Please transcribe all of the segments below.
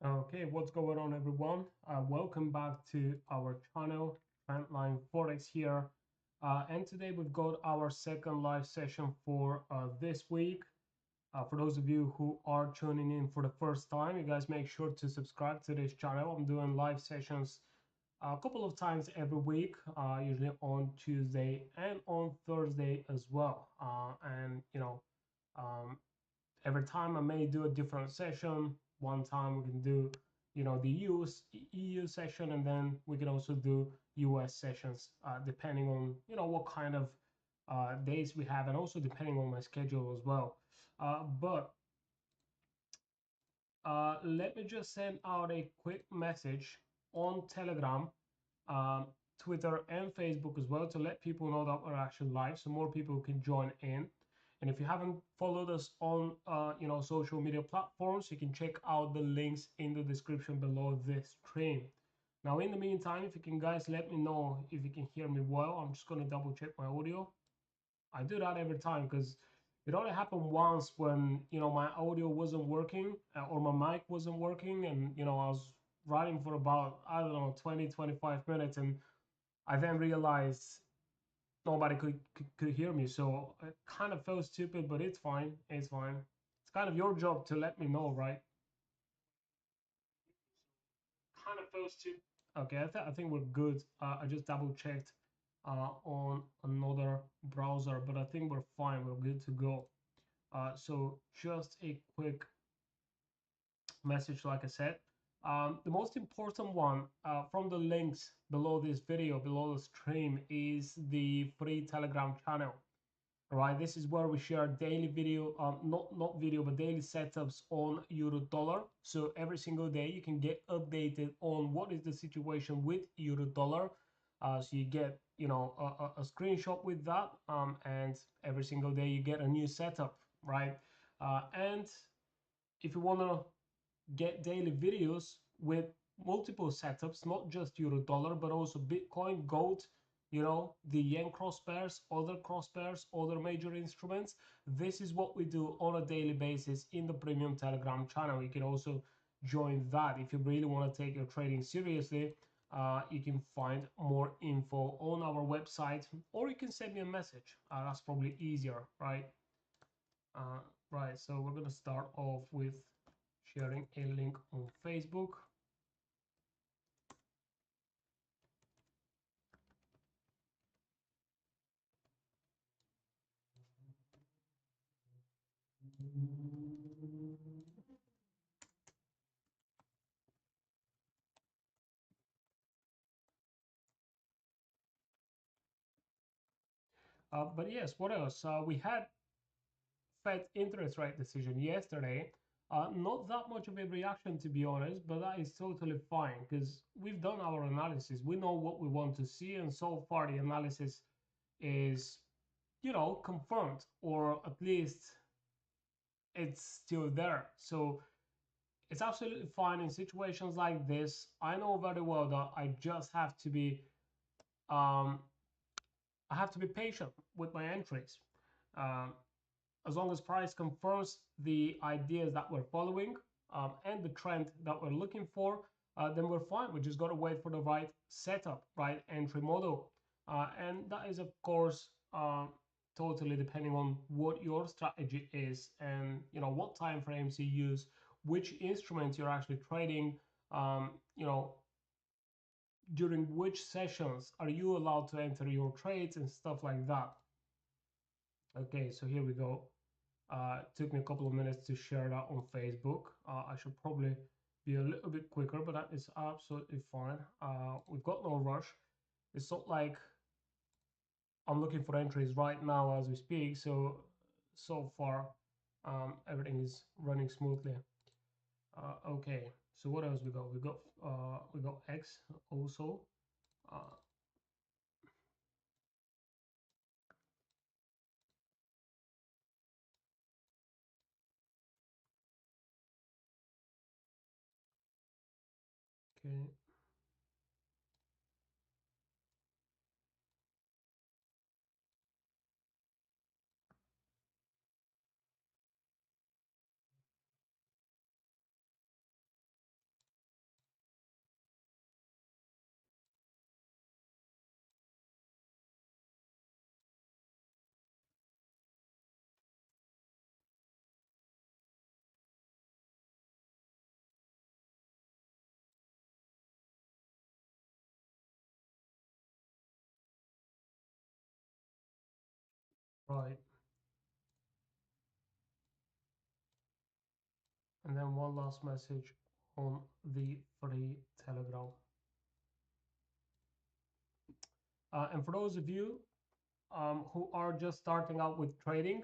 Okay, what's going on, everyone? Welcome back to our channel, Trendline Forex here. And today we've got our second live session for this week. For those of you who are tuning in for the first time, you guys make sure to subscribe to this channel. I'm doing live sessions a couple of times every week, usually on Tuesday and on Thursday as well. Um, every time I may do a different session. One time we can do, the EU session, and then we can also do US sessions, depending on, what kind of days we have, and also depending on my schedule as well. But let me just send out a quick message on Telegram, um, Twitter, and Facebook as well to let people know that we're actually live, so more people can join in. And if you haven't followed us on, social media platforms, you can check out the links in the description below this stream. Now, in the meantime, if you can, guys, let me know if you can hear me well. I'm just going to double check my audio. I do that every time because it only happened once when my audio wasn't working, or my mic wasn't working, and I was writing for about, I don't know, 20-25 minutes, and I then realized nobody could hear me. So it kind of felt stupid, but it's fine. It's fine. It's kind of your job to let me know, right? Kind of felt stupid. Okay, I think we're good. I just double checked on another browser, but I think we're fine. We're good to go. So just a quick message, like I said. The most important one, from the links below this video, below the stream, is the free Telegram channel. All right, this is where we share daily video, not video, but daily setups on euro dollar. So every single day you can get updated on what is the situation with euro dollar. So you get, a screenshot with that, and every single day you get a new setup, right? And if you want to get daily videos with multiple setups, not just euro dollar, but also Bitcoin, gold, the yen cross pairs, other major instruments. This is what we do on a daily basis in the premium Telegram channel. You can also join that if you really want to take your trading seriously. You can find more info on our website, or you can send me a message. That's probably easier, right? Uh, right, so we're going to start off with sharing a link on Facebook. But yes, what else? We had Fed interest rate decision yesterday. Not that much of a reaction, to be honest, but that is totally fine because we've done our analysis. We know what we want to see, and so far the analysis is, confirmed, or at least it's still there. So it's absolutely fine in situations like this. I know very well that um, I have to be patient with my entries. Um, as long as price confirms the ideas that we're following, and the trend that we're looking for, then we're fine. We just got to wait for the right setup, right entry model. And that is, of course, totally depending on what your strategy is, and what time frames you use, which instruments you're actually trading, um, you know during which sessions are you allowed to enter your trades and stuff like that. Okay, so here we go. It took me a couple of minutes to share that on Facebook. I should probably be a little bit quicker, but that is absolutely fine. We've got no rush. It's not like I'm looking for entries right now as we speak. So far, everything is running smoothly. Okay, so what else we got? We got X also. Uh, okay. Right. And then one last message on the free Telegram. And for those of you who are just starting out with trading,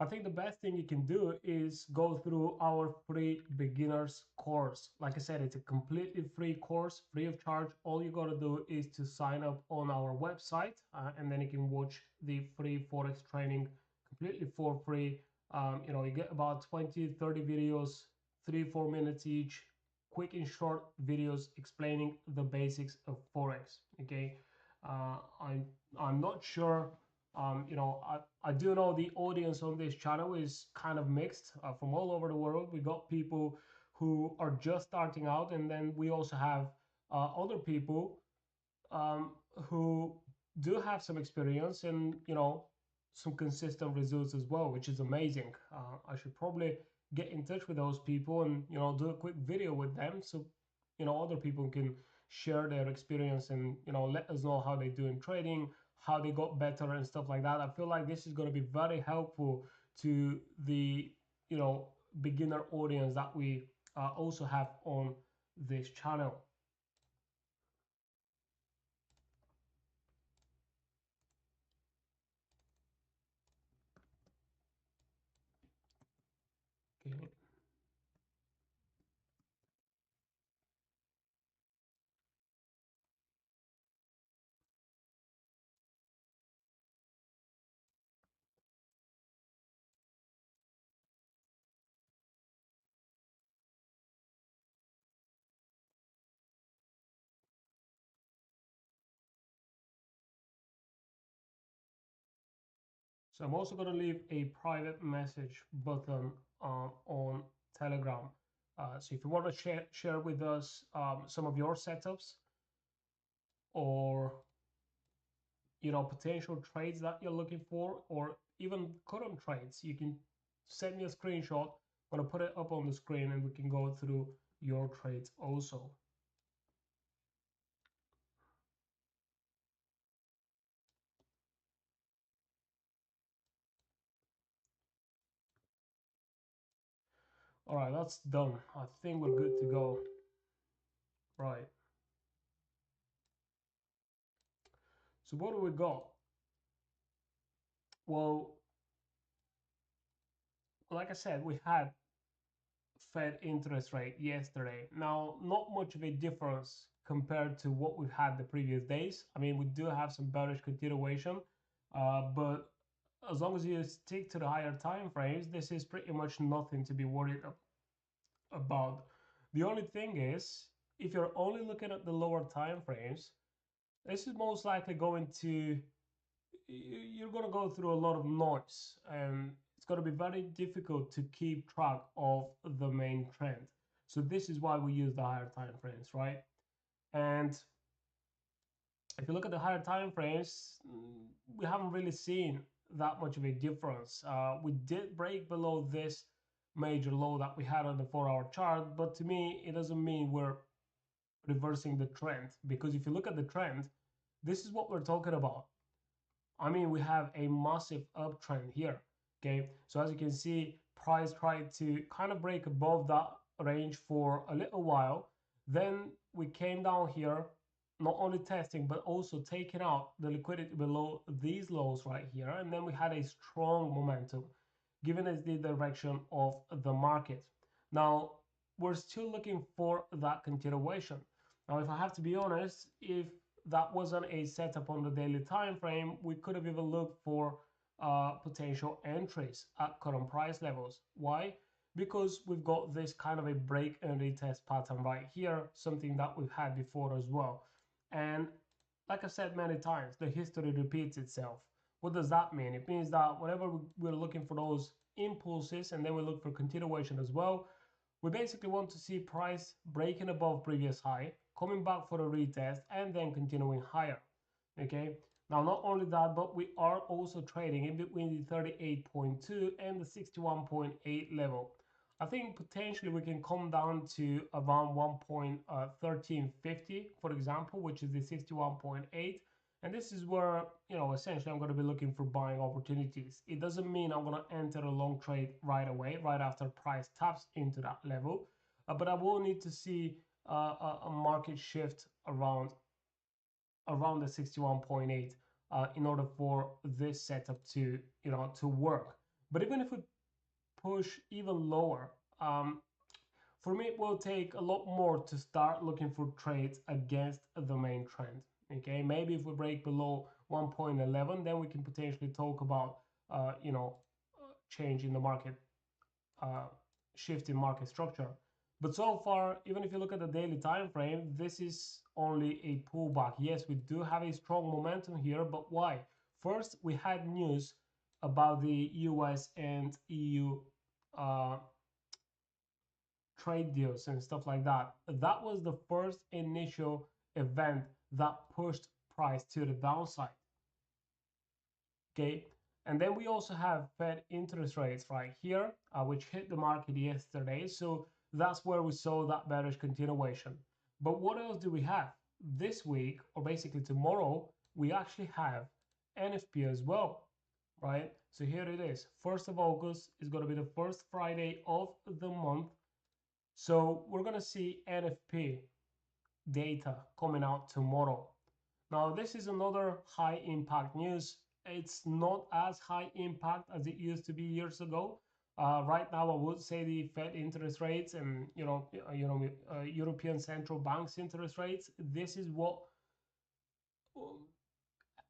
I think the best thing you can do is go through our free beginners course. Like I said, it's a completely free course, free of charge. All you got to do is to sign up on our website, and then you can watch the free Forex training completely for free. You get about 20, 30 videos, 3, 4 minutes each, quick and short videos explaining the basics of Forex. Okay. Uh, I'm, I'm not sure I do know the audience on this channel is kind of mixed from all over the world. We got people who are just starting out, and then we also have other people um, who do have some experience and some consistent results as well, which is amazing. I should probably get in touch with those people and do a quick video with them so other people can share their experience and let us know how they do in trading, how they got better and stuff like that. I feel like this is going to be very helpful to the beginner audience that we also have on this channel. Okay. So I'm also going to leave a private message button on Telegram. So if you want to share with us some of your setups or potential trades that you're looking for, or even current trades, you can send me a screenshot. I'm going to put it up on the screen and we can go through your trades also. All right, that's done. I think we're good to go. Right. So what do we got? Well, like I said, we had Fed interest rate yesterday. Now, not much of a difference compared to what we've had the previous days. I mean, we do have some bearish continuation, but as long as you stick to the higher time frames, this is pretty much nothing to be worried about. The only thing is, if you're only looking at the lower time frames, this is most likely going to you're going to go through a lot of noise and it's going to be very difficult to keep track of the main trend. So this is why we use the higher time frames, right? And if you look at the higher time frames, we haven't really seen that much of a difference. We did break below this major low that we had on the 4-hour chart, but to me it doesn't mean we're reversing the trend, because if you look at the trend, this is what we're talking about. I mean, we have a massive uptrend here. Okay, so as you can see, price tried to kind of break above that range for a little while. Then we came down here, not only testing but also taking out the liquidity below these lows right here, and then we had a strong momentum given us the direction of the market. Now we're still looking for that continuation. Now, if I have to be honest, if that wasn't a setup on the daily time frame, we could have even looked for potential entries at current price levels. Why? Because we've got this kind of a break and retest pattern right here, something that we've had before as well. And like I said many times, the history repeats itself. What does that mean? It means that whenever we're looking for those impulses and then we look for continuation as well, we basically want to see price breaking above previous high, coming back for a retest, and then continuing higher. Okay. Now, not only that, but we are also trading in between the 38.2 and the 61.8 level. I think potentially we can come down to around 1.1350, for example, which is the 61.8. And this is where, essentially I'm going to be looking for buying opportunities. It doesn't mean I'm going to enter a long trade right away, right after price taps into that level. But I will need to see a market shift around the 61.8 in order for this setup to, to work. But even if we push even lower, for me, it will take a lot more to start looking for trades against the main trend. Okay, maybe if we break below 1.11, then we can potentially talk about, change in the market, uh, shift in market structure. But so far, even if you look at the daily time frame, this is only a pullback. Yes, we do have a strong momentum here, but why? First, we had news about the US and EU uh, trade deals and stuff like that. That was the first initial event that pushed price to the downside. Okay, and then we also have Fed interest rates right here, which hit the market yesterday. So that's where we saw that bearish continuation. But what else do we have this week, or basically tomorrow? We actually have NFP as well, right? So here it is. 1st of August is going to be the first Friday of the month. So we're going to see NFP data coming out tomorrow. Now, this is another high impact news. It's not as high impact as it used to be years ago. Right now, I would say the Fed interest rates and European central banks interest rates. This is what,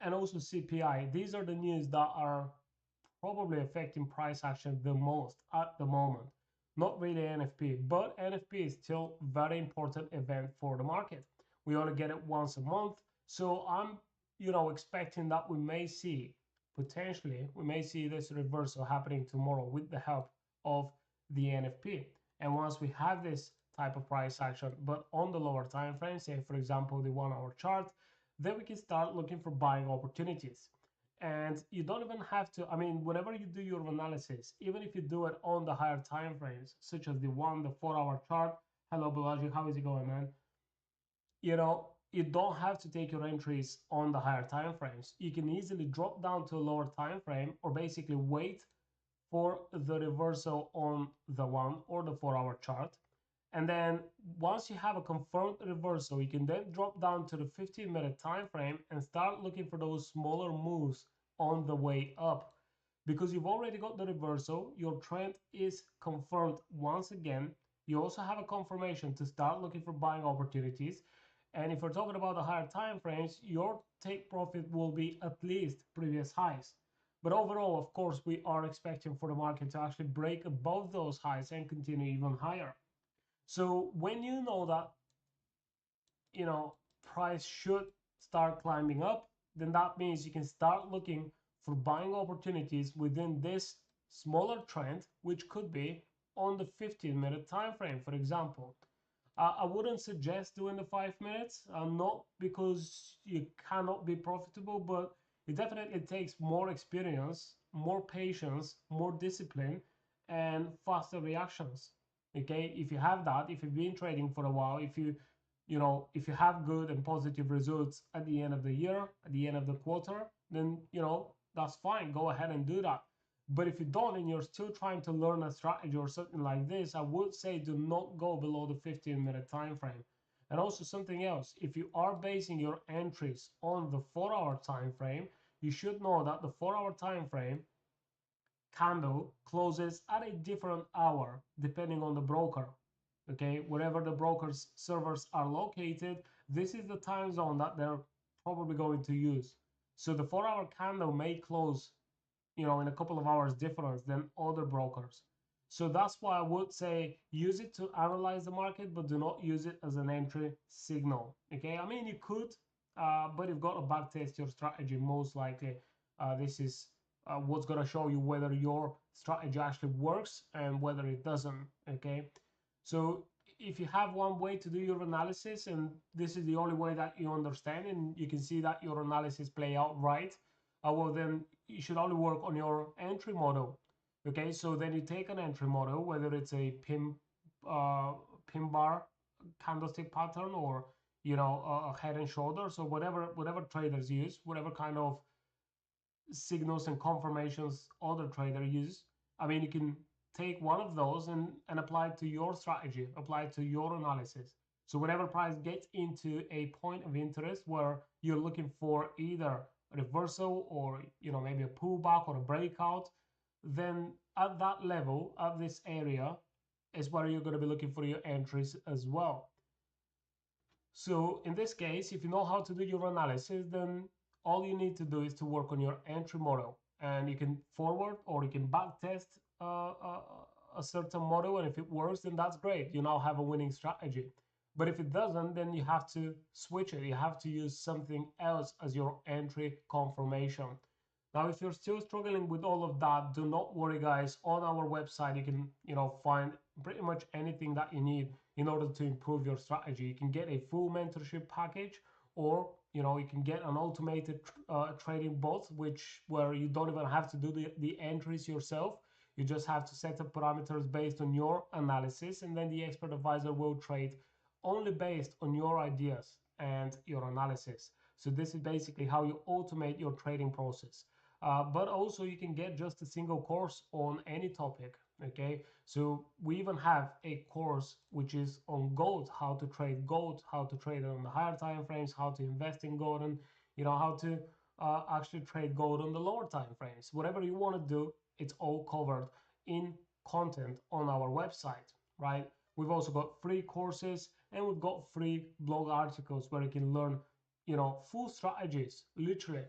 and also CPI. These are the news that are probably affecting price action the most at the moment. Not really NFP, but NFP is still very important event for the market. We only get it once a month, so I'm, expecting that we may see this reversal happening tomorrow with the help of the NFP. And once we have this type of price action, but on the lower time frame, say for example the 1 hour chart, then we can start looking for buying opportunities. And you don't even have to, I mean, whenever you do your analysis, even if you do it on the higher time frames, such as the 4 hour chart. Hello Balaji, how is it going, man? You don't have to take your entries on the higher time frames. You can easily drop down to a lower time frame, or basically wait for the reversal on the 1 or the 4 hour chart. And then once you have a confirmed reversal, you can then drop down to the 15-minute time frame and start looking for those smaller moves on the way up. Because you've already got the reversal, your trend is confirmed once again. You also have a confirmation to start looking for buying opportunities. And if we're talking about the higher time frames, your take profit will be at least previous highs. But overall, of course, we are expecting for the market to actually break above those highs and continue even higher. So when you know that, price should start climbing up, then that means you can start looking for buying opportunities within this smaller trend, which could be on the 15-minute time frame, for example. I wouldn't suggest doing the 5 minutes, not because you cannot be profitable, but it definitely takes more experience, more patience, more discipline, and faster reactions. Okay, if you have that, if you've been trading for a while, if you have good and positive results at the end of the year, at the end of the quarter, then that's fine. Go ahead and do that. But if you don't and you're still trying to learn a strategy or something like this, I would say do not go below the 15-minute time frame. And also something else, if you are basing your entries on the 4 hour time frame, you should know that the 4 hour time frame candle closes at a different hour depending on the broker. Okay, wherever the broker's servers are located, this is the time zone that they're probably going to use. So the 4 hour candle may close, in a couple of hours difference than other brokers. So that's why I would say use it to analyze the market, but do not use it as an entry signal. Okay, I mean you could, but you've got to backtest your strategy most likely. This is what's going to show you whether your strategy actually works and whether it doesn't. Okay, so if you have one way to do your analysis and this is the only way that you understand and you can see that your analysis play out right, well then you should only work on your entry model. Okay, so then you take an entry model, whether it's a pin bar candlestick pattern, or you know, a head and shoulders, or whatever traders use, whatever kind of signals and confirmations other trader use. I mean, you can take one of those and apply it to your strategy, apply it to your analysis. So whenever price gets into a point of interest where you're looking for either a reversal or, you know, maybe a pullback or a breakout, then at that level, at this area, is where you're going to be looking for your entries as well. So in this case, if you know how to do your analysis, then all you need to do is to work on your entry model, and you can forward or you can back test a certain model, and if it works, then that's great. You now have a winning strategy. But if it doesn't, then you have to switch it. You have to use something else as your entry confirmation. Now, if you're still struggling with all of that, do not worry, guys. On our website, you can, you know, find pretty much anything that you need in order to improve your strategy. You can get a full mentorship package, or, you know, you can get an automated trading bot, which where you don't even have to do the entries yourself. You just have to set up parameters based on your analysis, and then the expert advisor will trade only based on your ideas and your analysis. So this is basically how you automate your trading process. But also you can get just a single course on any topic. Okay, so we even have a course which is on gold, how to trade gold, how to trade on the higher time frames, how to invest in gold, and, you know, how to actually trade gold on the lower time frames. Whatever you want to do, it's all covered in content on our website, right? We've also got free courses, and we've got free blog articles where you can learn, you know, full strategies, literally.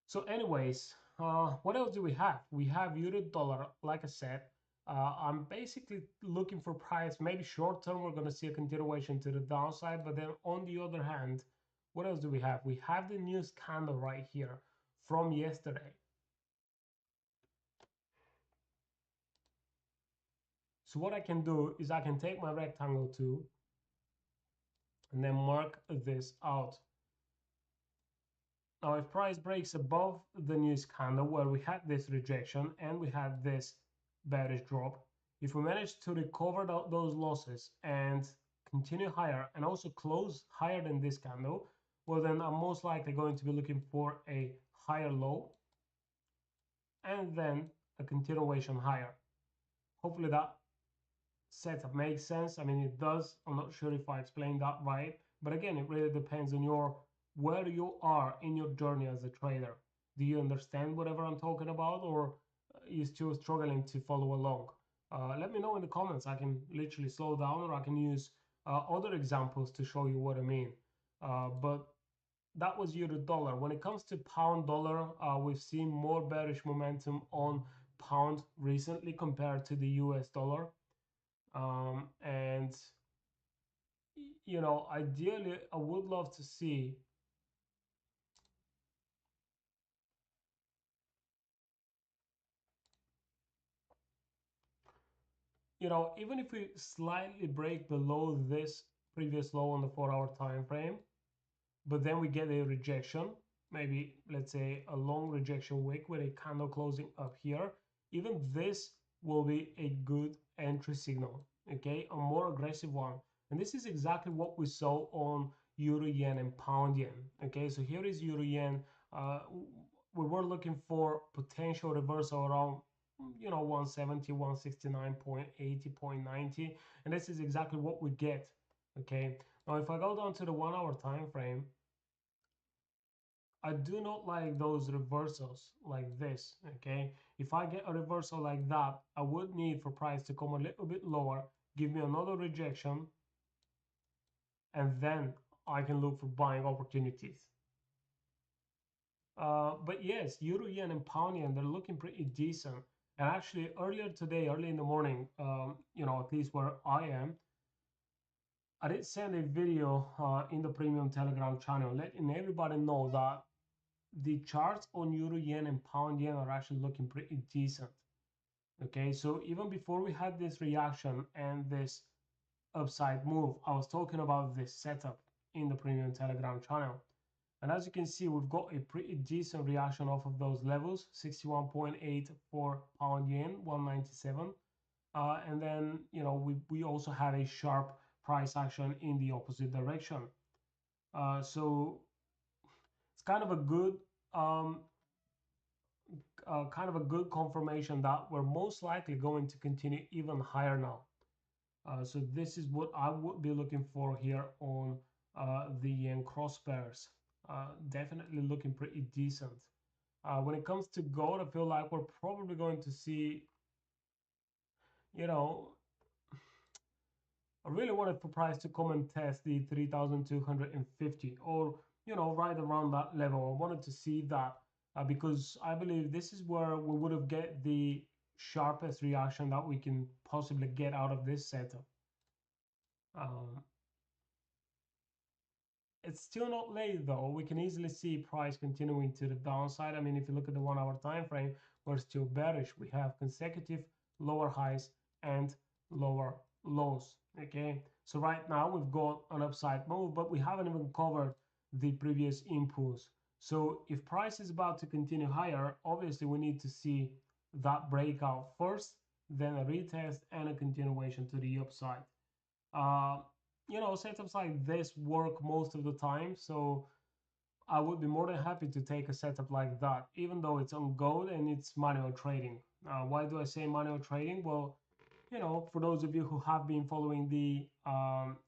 So anyways, what else do we have? We have euro dollar, like I said. I'm basically looking for price. Maybe short term, we're going to see a continuation to the downside. But then on the other hand, what else do we have? We have the news candle right here from yesterday. So what I can do is I can take my rectangle tool and then mark this out. Now, if price breaks above the news candle where we had this rejection and we had this bearish drop, if we manage to recover those losses and continue higher and also close higher than this candle, well, then I'm most likely going to be looking for a higher low and then a continuation higher. Hopefully that setup makes sense. I mean, it does. I'm not sure if I explained that right, but again, it really depends on where you are in your journey as a trader. Do you understand whatever I'm talking about, or are you still struggling to follow along? Let me know in the comments. I can literally slow down, or I can use other examples to show you what I mean. But that was euro dollar. When it comes to pound dollar, we've seen more bearish momentum on pound recently compared to the US dollar. And you know, ideally, I would love to see, you know, even if we slightly break below this previous low on the 4-hour time frame, but then we get a rejection, maybe let's say a long rejection wick with a candle closing up here, even this will be a good entry signal, okay, a more aggressive one. And this is exactly what we saw on euro yen and pound yen. Okay, so here is euro yen. We were looking for potential reversal around, you know, 170, 169.80, 0.90, and this is exactly what we get. Okay, now if I go down to the 1-hour time frame, I do not like those reversals like this. Okay, if I get a reversal like that, I would need for price to come a little bit lower, give me another rejection, and then I can look for buying opportunities. But yes, euro yen and pound yen, they're looking pretty decent. And actually, earlier today, early in the morning, you know, at least where I am, I did send a video in the premium Telegram channel, letting everybody know that the charts on euro yen and pound yen are actually looking pretty decent. Okay, so even before we had this reaction and this upside move, I was talking about this setup in the premium Telegram channel. And as you can see, we've got a pretty decent reaction off of those levels, 61.8 for pound yen, 197. And then, you know, we also have a sharp price action in the opposite direction. So it's um, kind of a good confirmation that we're most likely going to continue even higher now. So this is what I would be looking for here on the yen cross pairs. Definitely looking pretty decent. When it comes to gold, I feel like we're probably going to see, you know, I really wanted for price to come and test the 3,250 or, right around that level. I wanted to see that because I believe this is where we would have get the sharpest reaction that we can possibly get out of this setup. Um, It's still not late though. We can easily see price continuing to the downside. I mean, if you look at the 1 hour time frame, we're still bearish. We have consecutive lower highs and lower lows. Okay, so right now we've got an upside move, but we haven't even covered the previous impulse. So if price is about to continue higher, obviously we need to see that breakout first, then a retest and a continuation to the upside. Uh, Setups like this work most of the time, so I would be more than happy to take a setup like that, even though it's on gold and it's manual trading. Why do I say manual trading? Well, for those of you who have been following the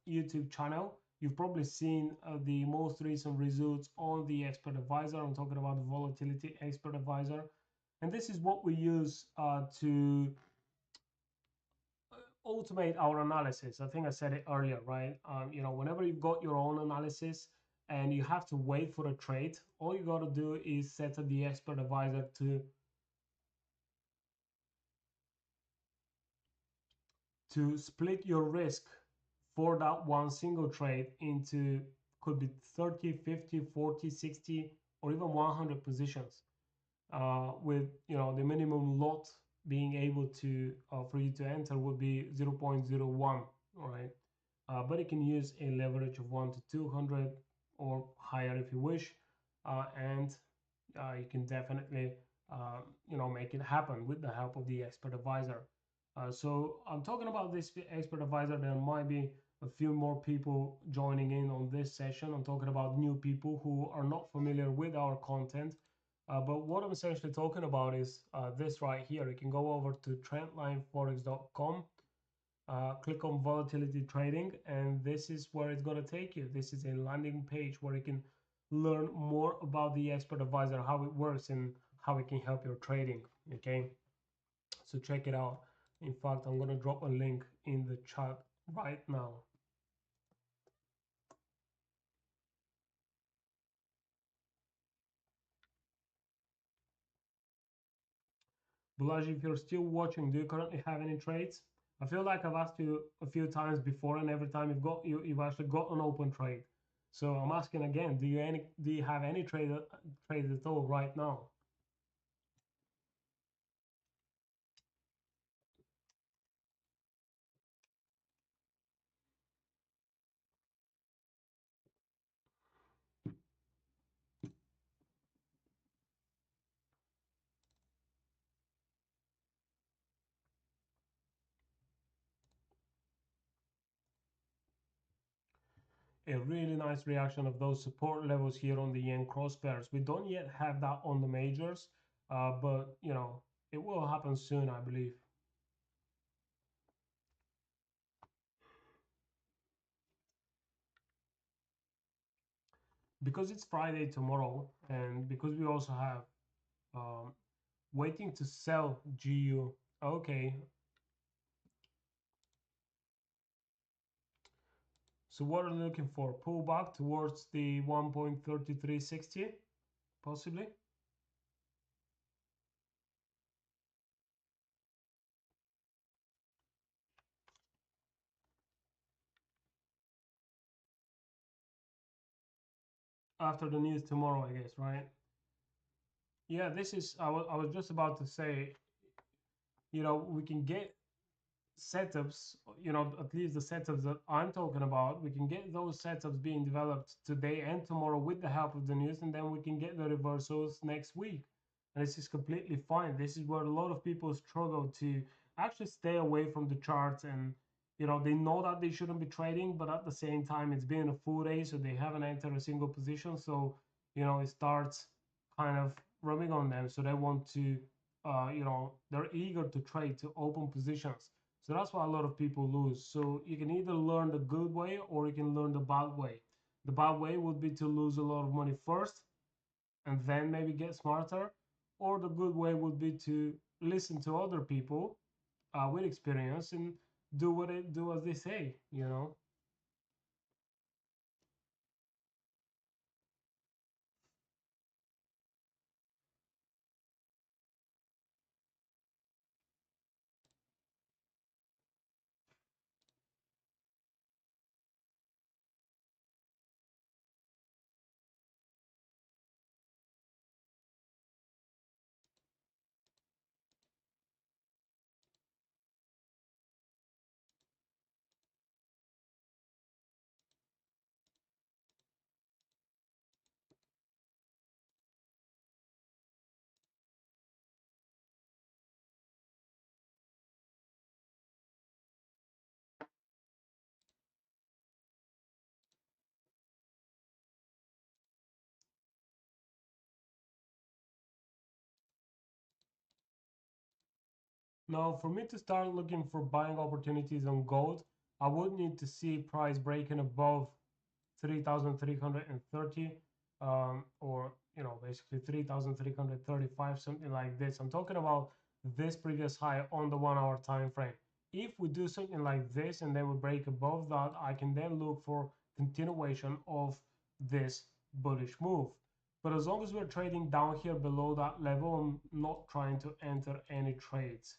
YouTube channel, you've probably seen the most recent results on the expert advisor. I'm talking about the volatility expert advisor. And this is what we use to automate our analysis. I think I said it earlier, right? Whenever you've got your own analysis and you have to wait for a trade, all you got to do is set up the expert advisor to split your risk for that one single trade into could be 30, 50, 40, 60, or even 100 positions. With the minimum lot being able to for you to enter would be 0.01, all right? But it can use a leverage of 1 to 200 or higher if you wish, and you can definitely make it happen with the help of the expert advisor. So I'm talking about this expert advisor. There might be a few more people joining in on this session. I'm talking about new people who are not familiar with our content. But what I'm essentially talking about is this right here. You can go over to trendlineforex.com, click on volatility trading, and this is where it's going to take you. This is a landing page where you can learn more about the expert advisor, how it works, and how it can help your trading. Okay, so check it out. In fact, I'm going to drop a link in the chat right now. Balaji, if you're still watching, do you currently have any trades? I feel like I've asked you a few times before, and every time you've actually got an open trade. So I'm asking again, do you have any trades at all right now? A really nice reaction of those support levels here on the yen cross pairs. We don't yet have that on the majors, but it will happen soon, I believe. Because it's Friday tomorrow, and because we also have um, waiting to sell GU. Okay, so what are you looking for? Pull back towards the 1.3360, possibly? After the news tomorrow, I guess, right? Yeah, this is, I was just about to say, we can get setups, at least the setups that I'm talking about, we can get those setups being developed today and tomorrow with the help of the news, and then we can get the reversals next week. And this is completely fine. This is where a lot of people struggle to actually stay away from the charts and you know, they know that they shouldn't be trading, but at the same time, it's been a full day, so they haven't entered a single position. So, you know, it starts kind of rubbing on them. So they want to, you know, they're eager to trade, to open positions. So that's why a lot of people lose. So you can either learn the good way or you can learn the bad way. The bad way would be to lose a lot of money first and then maybe get smarter, or the good way would be to listen to other people with experience and do what they do as they say, you know. Now, for me to start looking for buying opportunities on gold, I would need to see price breaking above 3,330, or you know, basically 3,335, something like this. I'm talking about this previous high on the 1 hour time frame. If we do something like this and then we break above that, I can then look for continuation of this bullish move. But as long as we're trading down here below that level, I'm not trying to enter any trades.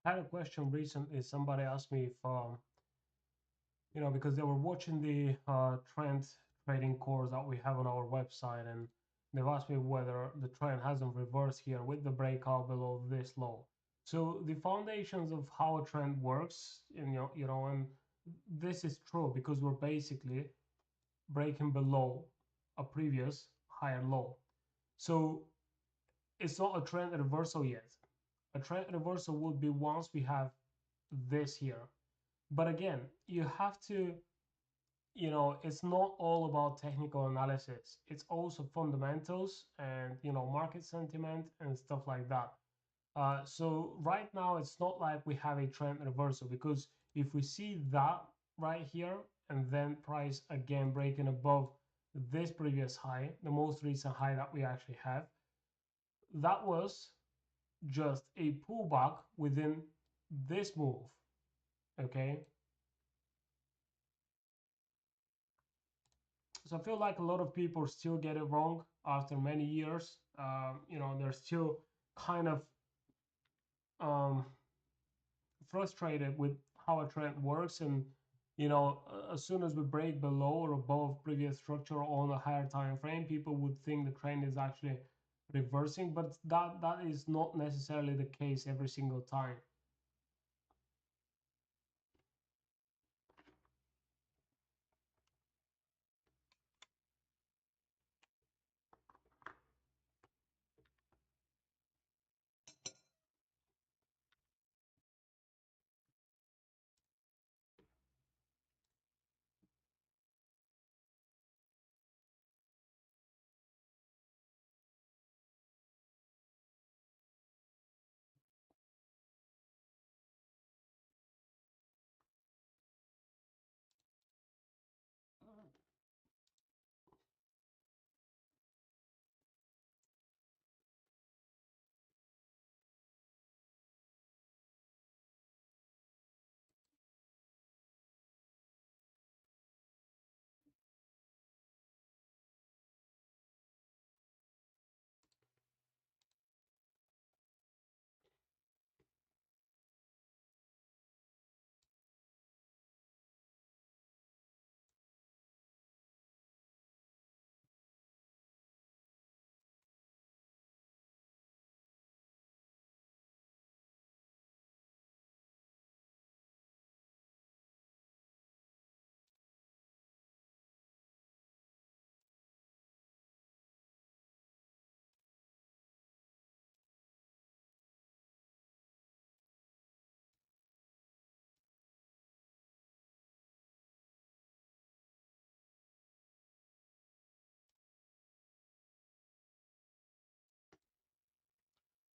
I had a question recently. Somebody asked me if, you know, because they were watching the trend trading course that we have on our website, and They've asked me whether the trend hasn't reversed here with the breakout below this low. So the foundations of how a trend works, and this is true because we're basically breaking below a previous higher low. So it's not a trend reversal yet. A trend reversal would be once we have this here. But again, you have to, it's not all about technical analysis. It's also fundamentals and, market sentiment and stuff like that. So right now, it's not like we have a trend reversal, because if we see that right here and then price again breaking above this previous high, the most recent high that we actually have, that was just a pullback within this move. Okay, so I feel like a lot of people still get it wrong after many years. They're still kind of um, frustrated with how a trend works, and as soon as we break below or above previous structure on a higher time frame, people would think the trend is actually reversing, but that is not necessarily the case every single time.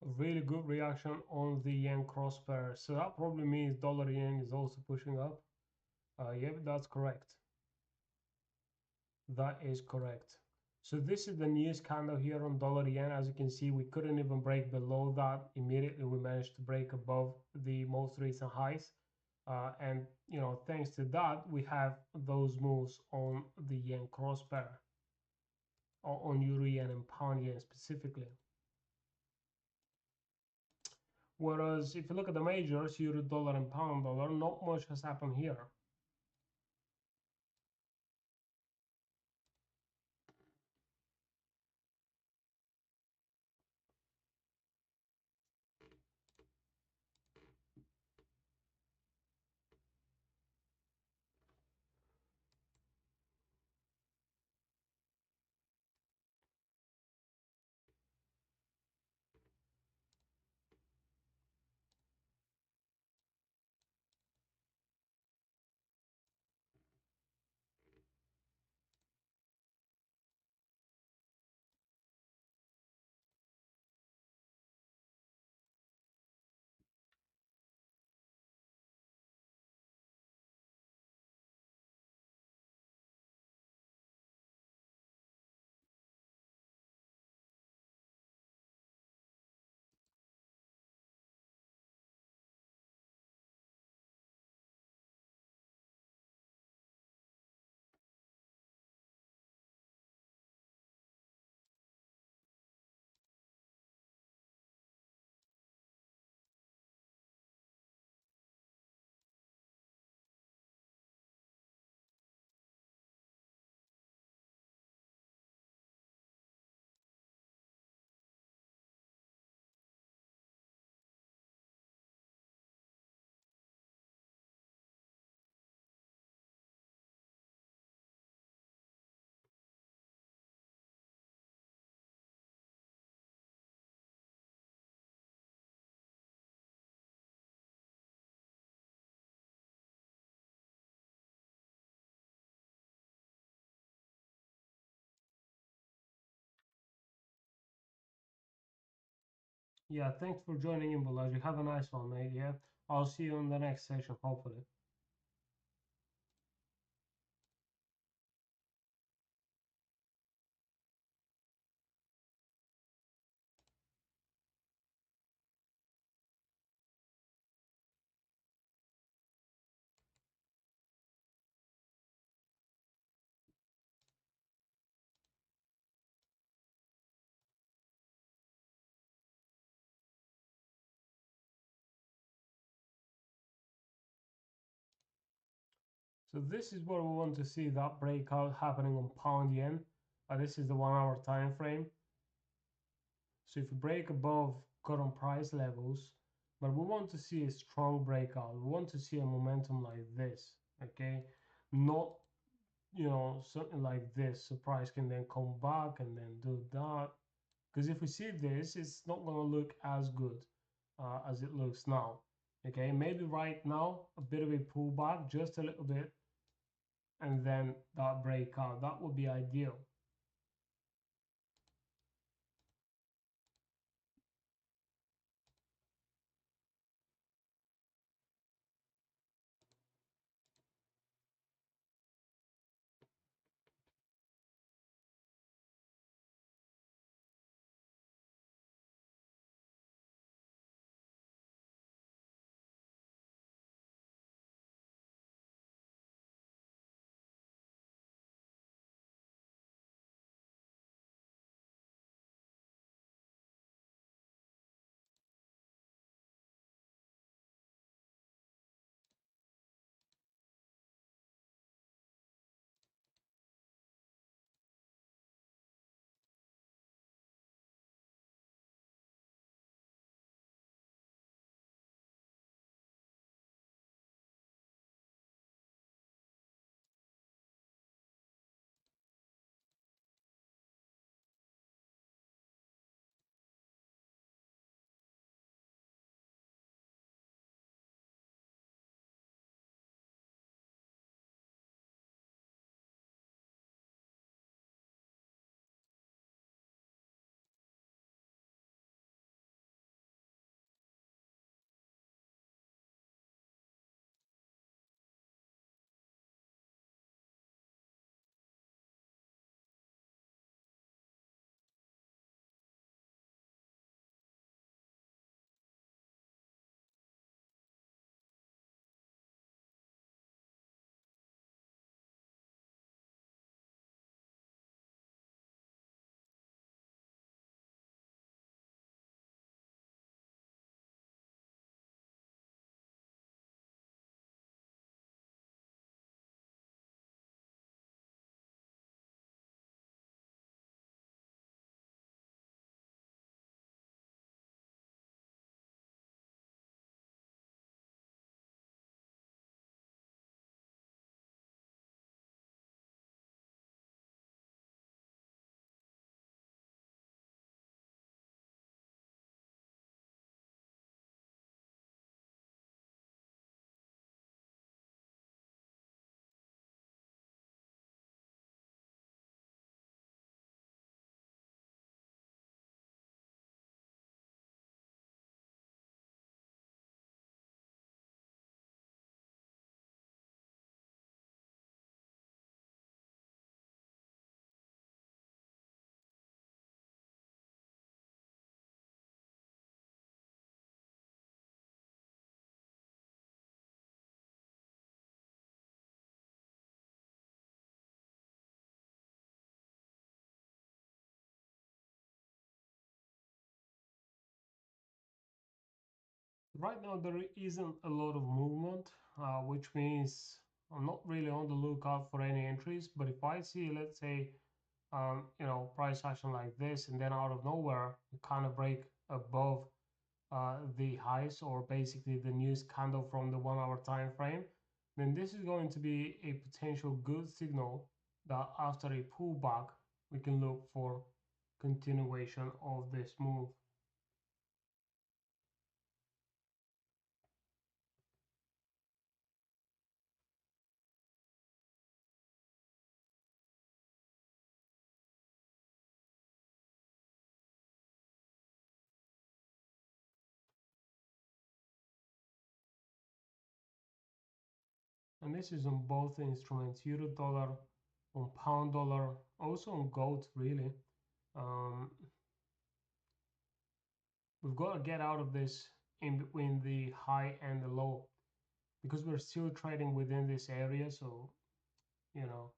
A really good reaction on the yen cross pair, so that probably means dollar yen is also pushing up. Yeah, that's correct. That is correct. So this is the newest candle here on dollar yen. As you can see, we couldn't even break below that. Immediately we managed to break above the most recent highs. And thanks to that, we have those moves on the yen cross pair, on euro yen and pound yen specifically. Whereas if you look at the majors, euro dollar and pound dollar, not much has happened here. Yeah, thanks for joining in, Balaji. Have a nice one, mate. Yeah, I'll see you on the next session, hopefully. So this is where we want to see that breakout happening on pound yen. This is the 1 hour time frame. So if you break above current price levels, but we want to see a strong breakout. We want to see a momentum like this, okay? Not, something like this. So price can then come back and then do that. Because if we see this, it's not going to look as good as it looks now. Okay, maybe right now a bit of a pullback, just a little bit, and then that breakout. That would be ideal. Right now, there isn't a lot of movement, which means I'm not really on the lookout for any entries. But if I see, let's say, price action like this, and then out of nowhere, you kind of break above the highs or basically the news candle from the 1 hour time frame, then this is going to be a potential good signal that after a pullback, we can look for continuation of this move. and this is on both instruments, euro dollar, on pound dollar, also on gold really. um, we've got to get out of this in between the high and the low, because we're still trading within this area. So you know,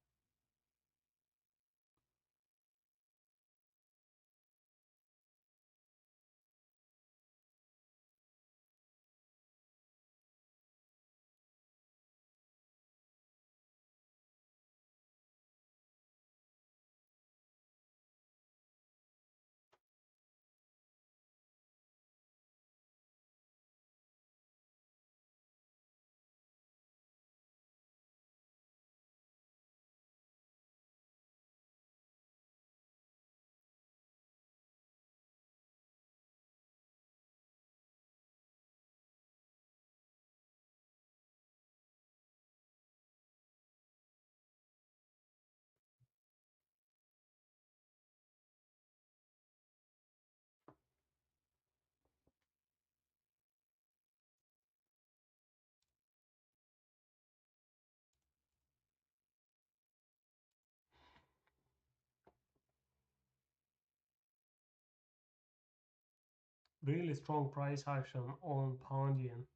really strong price action on pound yen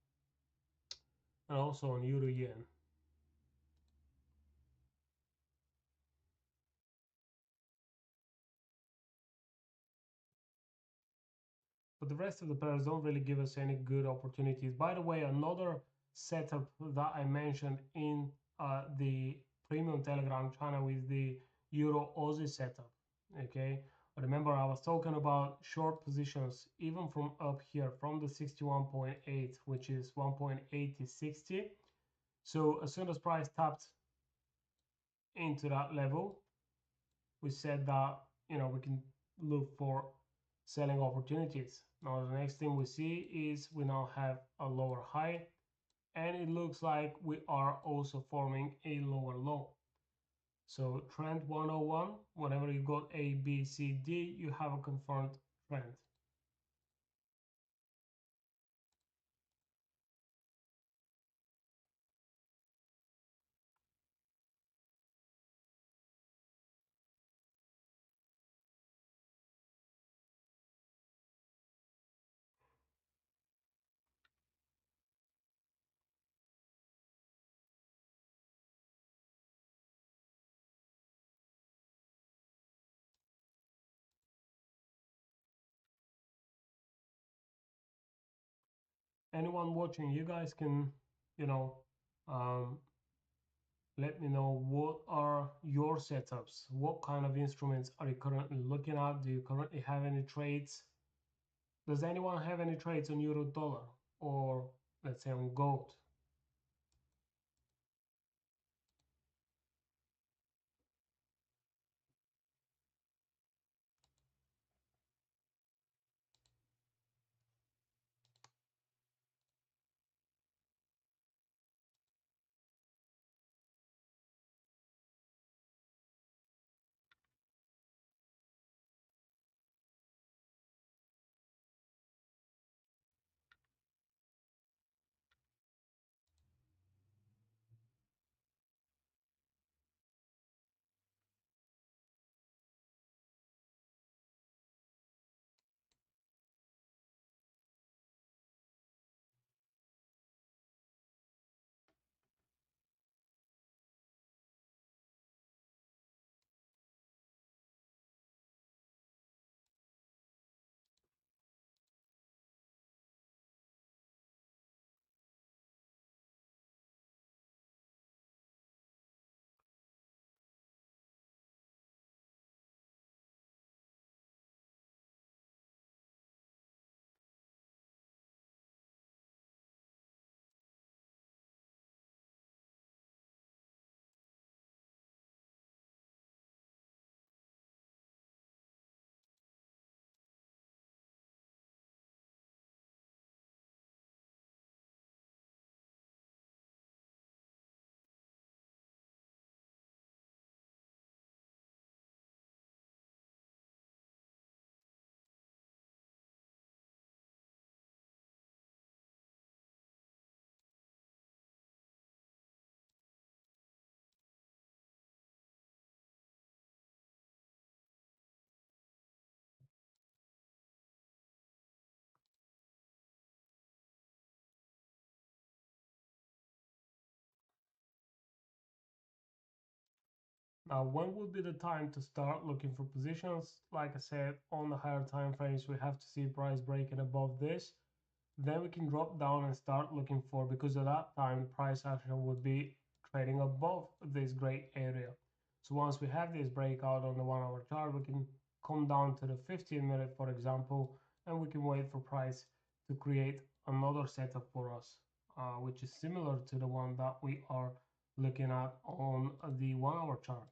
and also on euro yen. But the rest of the pairs don't really give us any good opportunities. By the way, another setup that I mentioned in the premium Telegram channel is the Euro Aussie setup. Okay, remember I was talking about short positions even from up here from the 61.8, which is 1.8060. So as soon as price tapped into that level, we said that, you know, we can look for selling opportunities. Now the next thing we see is we now have a lower high, and it looks like we are also forming a lower low. So trend 101, whenever you got A, B, C, D, you have a confirmed trend. Anyone watching, you guys can, you know, um, let me know what are your setups. What kind of instruments are you currently looking at? Do you currently have any trades? Does anyone have any trades on euro dollar, or let's say on gold? Now, when would be the time to start looking for positions? Like I said, on the higher time frames, we have to see price breaking above this. Then we can drop down and start looking for, because at that time, price action would be trading above this gray area. So once we have this breakout on the 1 hour chart, we can come down to the 15-minute, for example, and we can wait for price to create another setup for us, which is similar to the one that we are looking at on the 1 hour chart.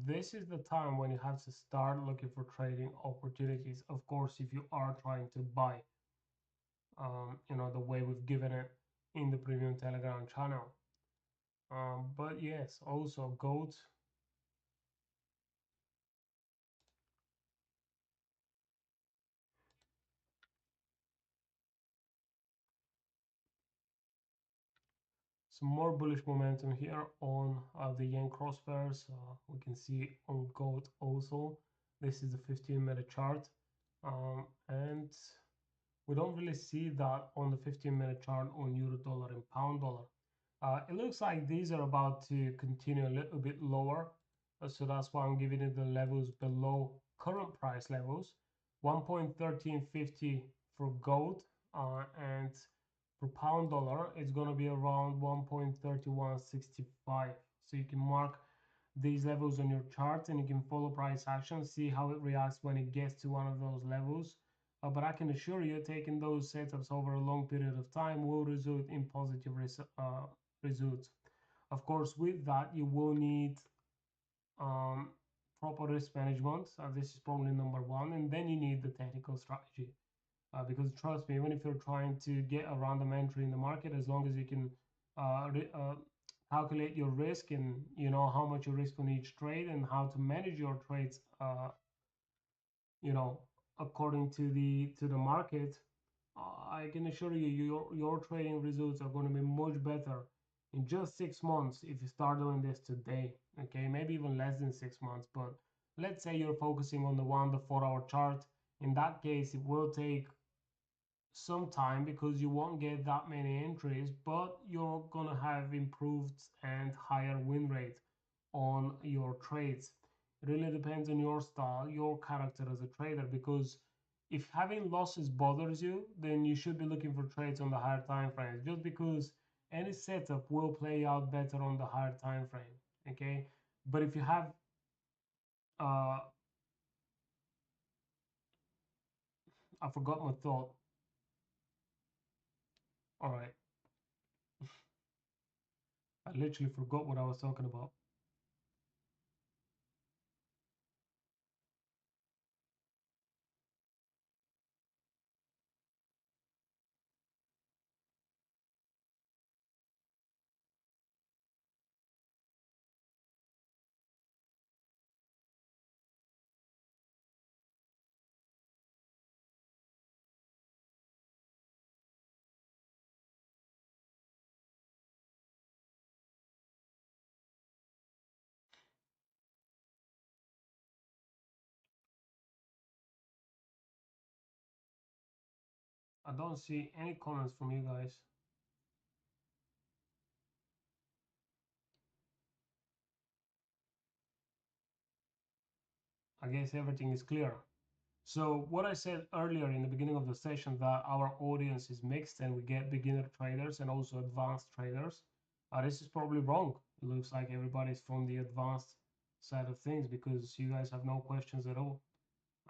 This is the time when you have to start looking for trading opportunities. Of course, if you are trying to buy, the way we've given it in the premium Telegram channel. But yes, also gold. Some more bullish momentum here on the yen crossfairs. We can see on gold also. This is the 15-minute chart. And we don't really see that on the 15-minute chart on euro dollar and pound dollar. It looks like these are about to continue a little bit lower. So that's why I'm giving it the levels below current price levels. 1.1350 for gold, and for pound dollar, it's going to be around 1.3165. So you can mark these levels on your chart and you can follow price action, see how it reacts when it gets to one of those levels. But I can assure you, taking those setups over a long period of time will result in positive results. Of course, with that, you will need um, proper risk management. This is probably number one, and then you need the technical strategy. Because trust me, even if you're trying to get a random entry in the market, as long as you can calculate your risk and you know how much you risk on each trade and how to manage your trades, you know, according to the market, I can assure you your trading results are going to be much better in just 6 months if you start doing this today. Okay, maybe even less than 6 months, but let's say you're focusing on the 4 hour chart. In that case, it will take some time because you won't get that many entries, but you're gonna have improved and higher win rate on your trades. It really depends on your style, your character as a trader, because if having losses bothers you, then you should be looking for trades on the higher time frames, just because any setup will play out better on the higher time frame. Okay, but if you have uh I forgot my thought. All right, I literally forgot what I was talking about. I don't see any comments from you guys. I guess everything is clear. So what I said earlier in the beginning of the session, that our audience is mixed and we get beginner traders and also advanced traders. This is probably wrong. It looks like everybody's from the advanced side of things because you guys have no questions at all.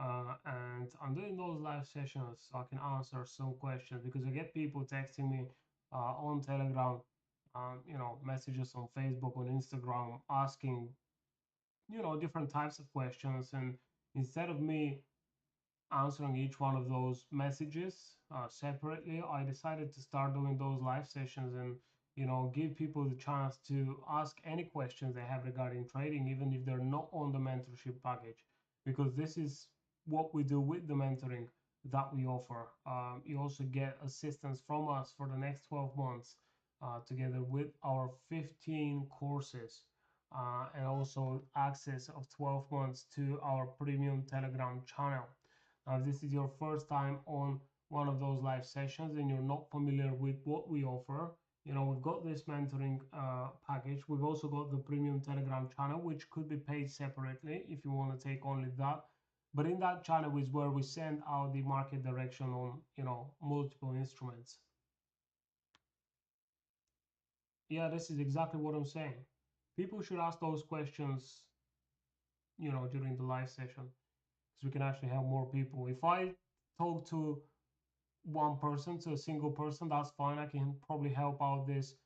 And I'm doing those live sessions so I can answer some questions, because I get people texting me on Telegram, messages on Facebook, on Instagram, asking, different types of questions. And instead of me answering each one of those messages separately, I decided to start doing those live sessions and give people the chance to ask any questions they have regarding trading, even if they're not on the mentorship package, because this is what we do with the mentoring that we offer. You also get assistance from us for the next 12 months, together with our 15 courses, and also access of 12 months to our premium Telegram channel. If this is your first time on one of those live sessions and you're not familiar with what we offer, You know, we've got this mentoring package. We've also got the premium Telegram channel, which could be paid separately if you want to take only that. But in that channel is where we send out the market direction on, you know, multiple instruments. Yeah, this is exactly what I'm saying. People should ask those questions, you know, during the live session, so we can actually help more people. If I talk to one person, to a single person, that's fine. I can probably help out this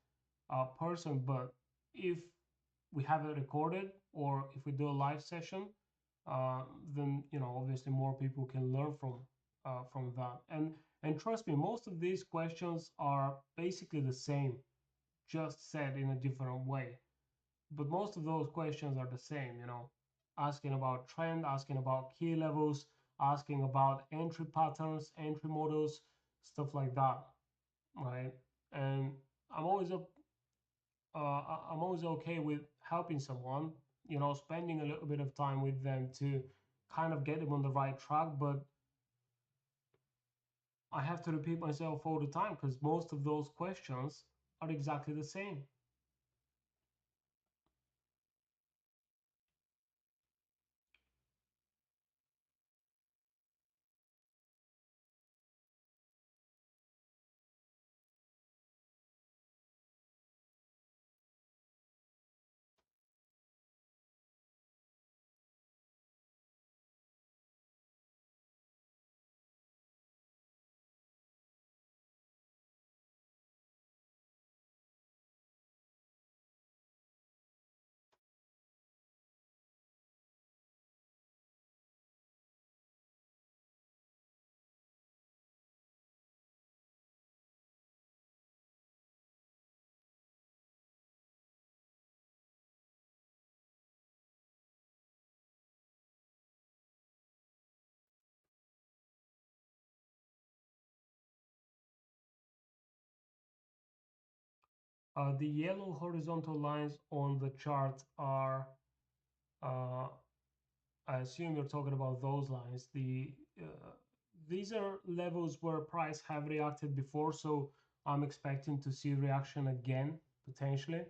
person. But if we have it recorded or if we do a live session, then you know obviously more people can learn from that. And trust me, most of these questions are basically the same, just said in a different way. But most of those questions are the same, you know, asking about trend, asking about key levels, asking about entry patterns, entry models, stuff like that, right? And I'm always up, I'm always okay with helping someone, you know, spending a little bit of time with them to kind of get them on the right track. But I have to repeat myself all the time because most of those questions are exactly the same. The yellow horizontal lines on the chart are, uh, I assume you're talking about those lines. These are levels where price have reacted before, so I'm expecting to see reaction again potentially.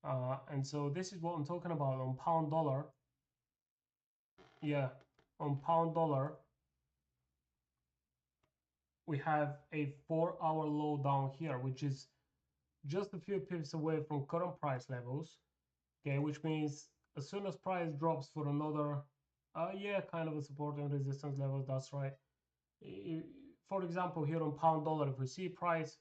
And so this is what I'm talking about on pound dollar. Yeah, on pound dollar, we have a 4-hour low down here, which is just a few pips away from current price levels. Okay, which means as soon as price drops for another, yeah, kind of a support and resistance level, that's right. For example, here on pound dollar, if we see price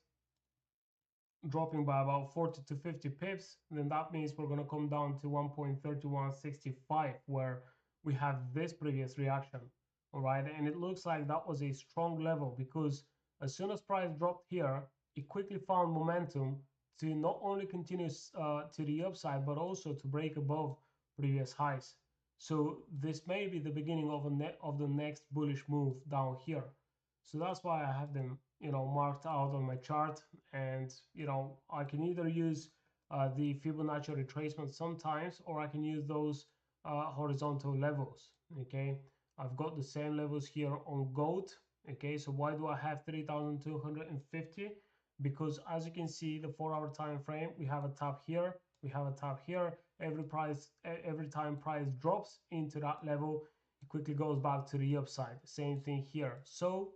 dropping by about 40 to 50 pips, then that means we're going to come down to 1.3165, where we have this previous reaction. All right, and it looks like that was a strong level because as soon as price dropped here, it quickly found momentum to not only continue to the upside, but also to break above previous highs. So this may be the beginning of of the next bullish move down here. So that's why I have them, you know, marked out on my chart. And you know, I can either use the Fibonacci retracement sometimes, or I can use those horizontal levels. Okay, I've got the same levels here on gold. Okay, so why do I have 3,250? Because as you can see, the 4-hour time frame, we have a tap here, we have a tap here. Every time price drops into that level, it quickly goes back to the upside. Same thing here. So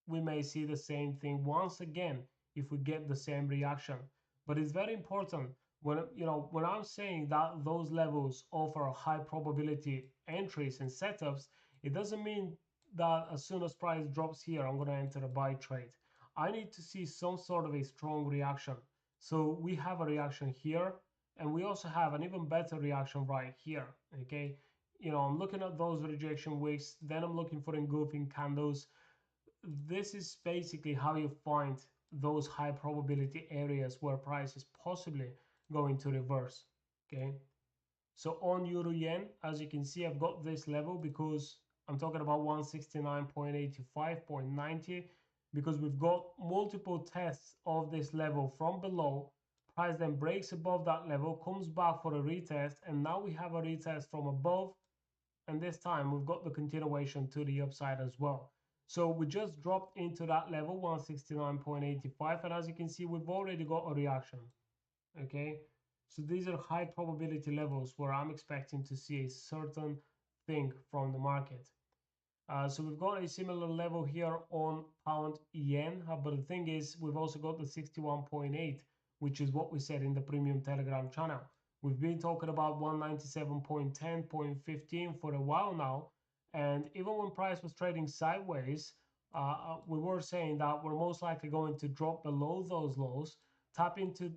we may see the same thing once again if we get the same reaction. But it's very important when, you know, when I'm saying that those levels offer high probability entries and setups, it doesn't mean that as soon as price drops here, I'm going to enter a buy trade. I need to see some sort of a strong reaction. So we have a reaction here, and we also have an even better reaction right here. Okay, you know, I'm looking at those rejection wicks, then I'm looking for engulfing candles. This is basically how you find those high probability areas where price is possibly going to reverse. Okay, so on euro yen, as you can see, I've got this level because I'm talking about 169.85.90, because we've got multiple tests of this level from below. Price then breaks above that level, comes back for a retest, and now we have a retest from above, and this time we've got the continuation to the upside as well. So we just dropped into that level 169.85, and as you can see, we've already got a reaction. Okay, so these are high probability levels where I'm expecting to see a certain thing from the market. So we've got a similar level here on pound yen, but the thing is we've also got the 61.8, which is what we said in the premium telegram channel. We've been talking about 197.10.15 for a while now, and even when price was trading sideways, we were saying that we're most likely going to drop below those lows, tap into,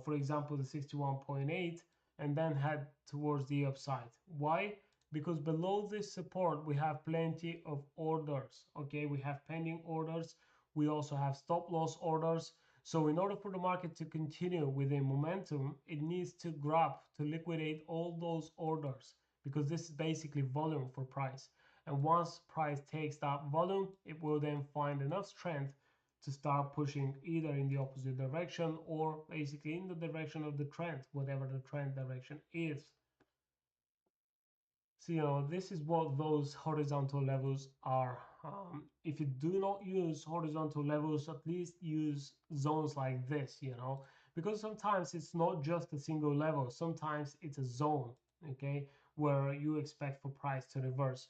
for example, the 61.8, and then head towards the upside. Why? Because below this support we have plenty of orders. Okay, we have pending orders, we also have stop loss orders. So in order for the market to continue with a momentum, it needs to grab, to liquidate all those orders, because this is basically volume for price. And once price takes that volume, it will then find enough strength to start pushing either in the opposite direction or basically in the direction of the trend, whatever the trend direction is. So, this is what those horizontal levels are. If you do not use horizontal levels, at least use zones like this, because sometimes it's not just a single level. Sometimes it's a zone, okay, where you expect for price to reverse.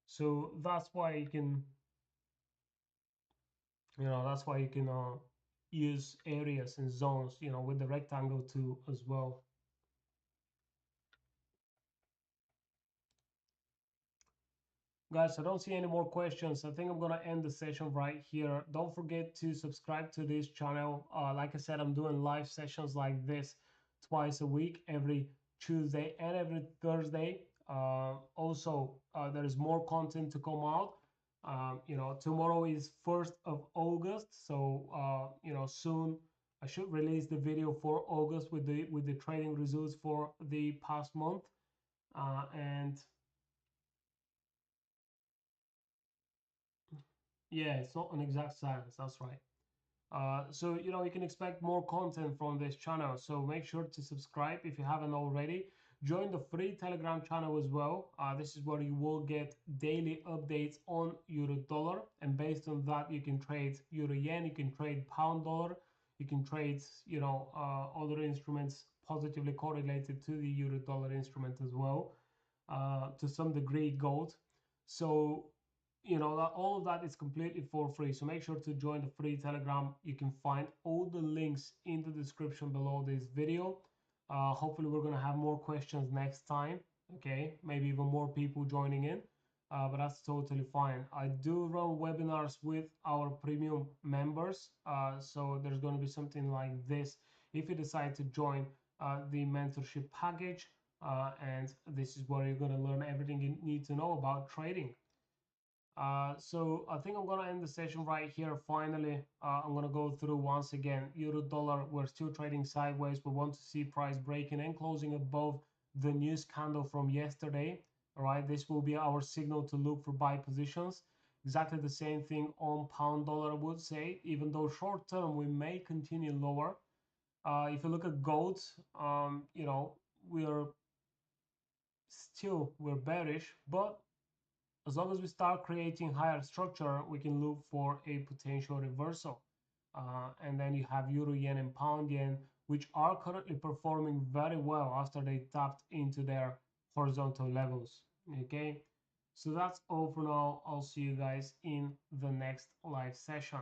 So that's why you can, use areas and zones, with the rectangle tool as well. Guys, I don't see any more questions. I think I'm gonna end the session right here. Don't forget to subscribe to this channel. Like I said, I'm doing live sessions like this twice a week, every Tuesday and every Thursday. There is more content to come out. Tomorrow is 1st of August, so soon I should release the video for August with the trading results for the past month. And yeah, it's not an exact science, that's right. So you can expect more content from this channel, so make sure to subscribe if you haven't already. Join the free telegram channel as well. This is where you will get daily updates on euro dollar, and based on that you can trade euro yen, you can trade pound dollar, you can trade other instruments positively correlated to the euro dollar instrument as well, to some degree gold. So that all of that is completely for free, so make sure to join the free telegram. You can find all the links in the description below this video. Hopefully we're going to have more questions next time, okay, maybe even more people joining in, but that's totally fine. I do run webinars with our premium members, so there's going to be something like this if you decide to join the mentorship package, and this is where you're going to learn everything you need to know about trading. So I think I'm gonna end the session right here. Finally, I'm gonna go through once again euro dollar. We're still trading sideways. We want to see price breaking and closing above the news candle from yesterday. All right, this will be our signal to look for buy positions. Exactly the same thing on pound dollar, I would say, even though short term we may continue lower. If you look at gold, we're we're bearish, but as long as we start creating higher structure, we can look for a potential reversal. And then you have euro yen and pound yen, which are currently performing very well after they tapped into their horizontal levels. Okay, so that's all for now. I'll see you guys in the next live session.